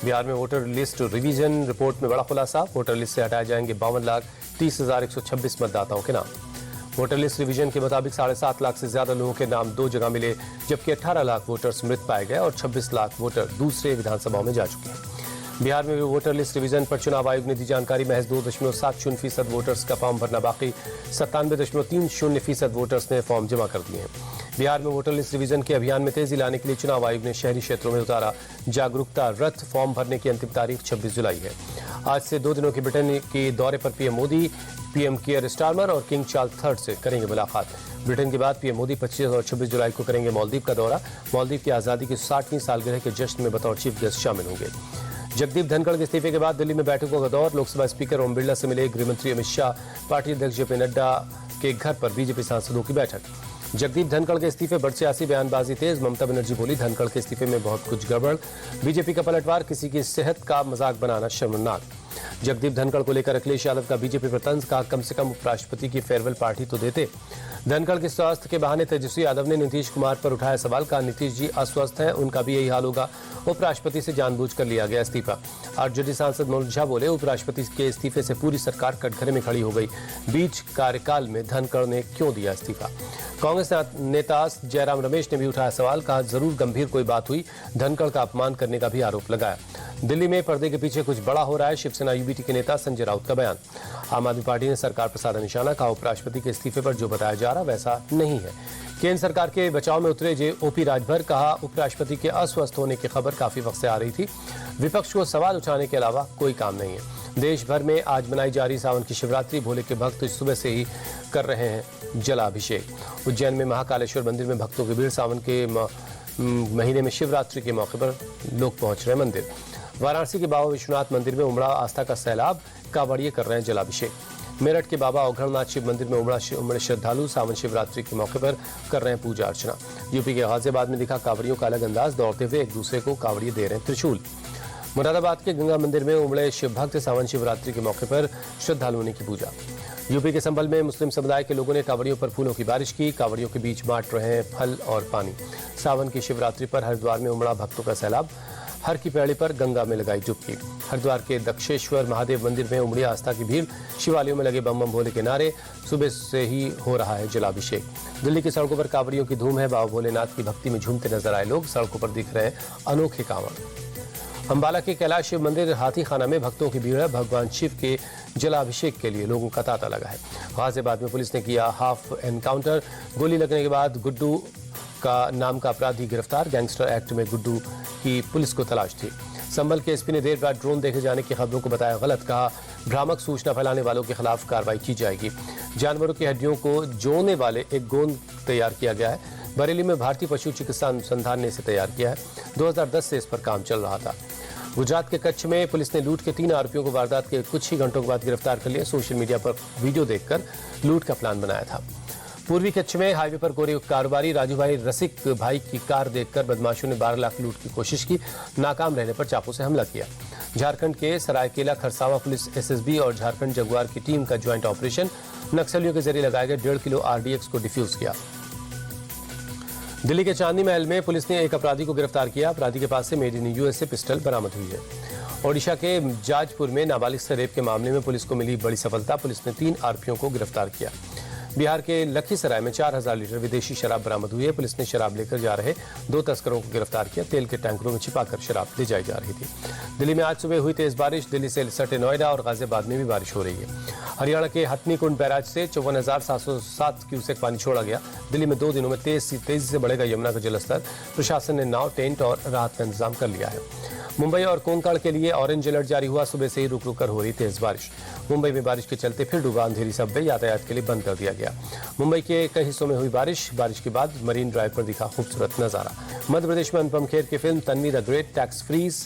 बिहार में voter list revision report में बड़ा खुलासा। वोटर लिस्ट से हटाए जाएंगे 52,30,126 मतदाताओं के नाम। वोटर लिस्ट रिवीजन के मुताबिक 7.5 लाख से ज्यादा लोगों के नाम 2 जगह मिले, जबकि 18 लाख वोटर्स मृत पाए गए और 26 लाख वोटर दूसरे विधानसभाओं में जा चुके हैं। बिहार में वोटर लिस्ट रिवीजन पर चुनाव आयोग ने दी जानकारी। महज 2.70% वोटर्स का फॉर्म भरना बाकी, 97.30% वोटर्स ने फॉर्म जमा कर दिए हैं। बिहार में वोटर लिस्ट रिवीजन के अभियान में तेजी लाने के लिए चुनाव आयोग ने शहरी क्षेत्रों में उतारा जागरूकता रथ। फॉर्म भरने की अंतिम तारीख 26 जुलाई है। आज से 2 दिनों के ब्रिटेन के दौरे पर पीएम मोदी, पीएम कियर स्टारमर और किंग चार्ल्स III से करेंगे मुलाकात। ब्रिटेन के बाद पीएम मोदी 25 और 26 जुलाई को करेंगे मालदीव का दौरा। मालदीव की आजादी की 60वीं सालगिरह के जश्न में बतौर चीफ गेस्ट शामिल होंगे। जगदीप धनखड़ के इस्तीफे के बाद दिल्ली में बैठकों का दौर। लोकसभा स्पीकर ओम बिरला से मिले गृहमंत्री अमित शाह। पार्टी अध्यक्ष जेपी नड्डा के घर पर बीजेपी सांसदों की बैठक। जगदीप धनखड़ के इस्तीफे पर सियासी बयानबाजी तेज। ममता बनर्जी बोली, धनखड़ के इस्तीफे में बहुत कुछ गड़बड़। बीजेपी का पलटवार, किसी की सेहत का मजाक बनाना शर्मनाक। जगदीप धनखड़ को लेकर अखिलेश यादव का बीजेपी पर तंज। कहा, कम से कम उपराष्ट्रपति की फेयरवेल पार्टी तो देते। धनखड़ के स्वास्थ्य के बहाने तेजस्वी यादव ने नीतीश कुमार पर उठाया सवाल। कहा, नीतीश जी अस्वस्थ हैं, उनका भी यही हाल होगा। उपराष्ट्रपति से जानबूझकर लिया गया इस्तीफा। आरजेडी सांसद मनोज झा बोले, उपराष्ट्रपति के इस्तीफे से पूरी सरकार कटघरे में खड़ी हो गई। बीच कार्यकाल में धनखड़ ने क्यों दिया इस्तीफा। कांग्रेस नेता जयराम रमेश ने भी उठाया सवाल। कहा, जरूर गंभीर कोई बात हुई। धनखड़ का अपमान करने का भी आरोप लगाया। दिल्ली में पर्दे के पीछे कुछ बड़ा हो रहा है। शिवसेना यूबीटी के नेता संजय राउत का बयान। आम आदमी पार्टी ने सरकार पर साधा निशाना। कहा, उपराष्ट्रपति के इस्तीफे पर जो बताया जा रहा वैसा नहीं है। केंद्र सरकार के बचाव में उतरे ओपी राजभर। कहा, उपराष्ट्रपति के अस्वस्थ होने की खबर काफी वक्त से आ रही थी। विपक्ष को सवाल उठाने के अलावा कोई काम नहीं है। देश भर में आज मनाई जा रही सावन की शिवरात्रि। भोले के भक्त सुबह से ही कर रहे हैं जलाभिषेक। उज्जैन में महाकालेश्वर मंदिर में भक्तों की भीड़। सावन के महीने में शिवरात्रि के मौके पर लोग पहुंच रहे मंदिर। वाराणसी के बाबा विश्वनाथ मंदिर में उमड़ा आस्था का सैलाब। कांवड़िए कर रहे हैं जलाभिषेक। मेरठ के बाबा औघड़नाथ शिव मंदिर में उमड़े श्रद्धालु। सावन शिवरात्रि के मौके पर कर रहे हैं पूजा अर्चना। यूपी के गाजियाबाद में दिखा कांवड़ियों का अलग अंदाज। दौड़ते हुए एक दूसरे को कांवड़िए दे रहे हैं त्रिशूल। मुरादाबाद के गंगा मंदिर में उमड़े शिव भक्त। सावन शिवरात्रि के मौके पर श्रद्धालुओं ने की पूजा। यूपी के संभल में मुस्लिम समुदाय के लोगों ने कांवड़ियों पर फूलों की बारिश की। कांवड़ियों के बीच बांट रहे हैं फल और पानी। सावन की शिवरात्रि पर हरिद्वार में उमड़ा भक्तों का सैलाब। हर की पैड़ी पर गंगा में लगाई डुबकी। हरिद्वार के दक्षेश्वर महादेव मंदिर में उमड़ी आस्था की भीड़। शिवालयों में लगे बम बम भोले के नारे। सुबह से ही हो रहा है जलाभिषेक। दिल्ली की सड़कों पर कांवड़ियों की धूम है। बाबा भोलेनाथ की भक्ति में झूमते नजर आए लोग। सड़कों पर दिख रहे हैं अनोखे कांवड़। अंबाला के कैलाश शिव मंदिर हाथीखाना में भक्तों की भीड़ है। भगवान शिव के जलाभिषेक के लिए लोगों का तांता लगा है। गाजियाबाद में पुलिस ने किया हाफ एनकाउंटर। गोली लगने के बाद गुड्डू का नाम का अपराधी गिरफ्तार। गैंगस्टर एक्ट में गुड्डू की पुलिस को तलाश थी। संभल के एसपी ने देर रात ड्रोन देखे जाने की खबरों को बताया गलत। कहा, भ्रामक सूचना फैलाने वालों के खिलाफ कार्रवाई की जाएगी। जानवरों की हड्डियों को जोड़ने वाले एक गोंद तैयार किया गया है। बरेली में भारतीय पशु चिकित्सा अनुसंधान ने इसे तैयार किया है। 2010 से इस पर काम चल रहा था। गुजरात के कच्छ में पुलिस ने लूट के 3 आरोपियों को वारदात के कुछ ही घंटों के बाद गिरफ्तार कर लिया। सोशल मीडिया पर वीडियो देखकर लूट का प्लान बनाया था। पूर्वी कच्छ में हाईवे पर गोरे कारोबारी राजू भाई रसिक भाई की कार देखकर बदमाशों ने 12 लाख लूट की कोशिश की। नाकाम रहने पर चाकू से हमला किया। झारखंड के सरायकेला खरसावां पुलिस, एसएसबी और झारखंड जगुआर की टीम का ज्वाइंट ऑपरेशन। नक्सलियों के जरिए लगाए गए 1.5 किलो आरडीएक्स को डिफ्यूज किया। दिल्ली के चांदनी महल में पुलिस ने एक अपराधी को गिरफ्तार किया। अपराधी के पास से मेड इन यूएसए पिस्टल बरामद हुई है। ओडिशा के जाजपुर में नाबालिग से रेप के मामले में पुलिस को मिली बड़ी सफलता। पुलिस ने 3 आरोपियों को गिरफ्तार किया। बिहार के लखीसराय में 4000 लीटर विदेशी शराब बरामद हुई है। पुलिस ने शराब लेकर जा रहे 2 तस्करों को गिरफ्तार किया। तेल के टैंकरों में छिपाकर शराब ले जाई जा रही थी। दिल्ली में आज सुबह हुई तेज बारिश। दिल्ली से सटे नोएडा और गाजियाबाद में भी बारिश हो रही है। हरियाणा के हथनीकुंड बैराज से 54,707 क्यूसेक पानी छोड़ा गया। दिल्ली में 2 दिनों में तेजी से बढ़ेगा यमुना का जलस्तर। प्रशासन ने नाव, टेंट और राहत का इंतजाम कर लिया है। मुंबई और कोंकण के लिए ऑरेंज अलर्ट जारी हुआ। सुबह से ही रुक रुक कर हो रही तेज बारिश। मुंबई में बारिश के चलते फिर डूबा अंधेरी सबवे। यातायात के लिए बंद कर दिया गया। मुंबई के कई हिस्सों में हुई बारिश के बाद मरीन ड्राइव पर दिखा खूबसूरत नजारा। मध्य प्रदेश में अनुपम खेर की film Tanvi the great tax freeze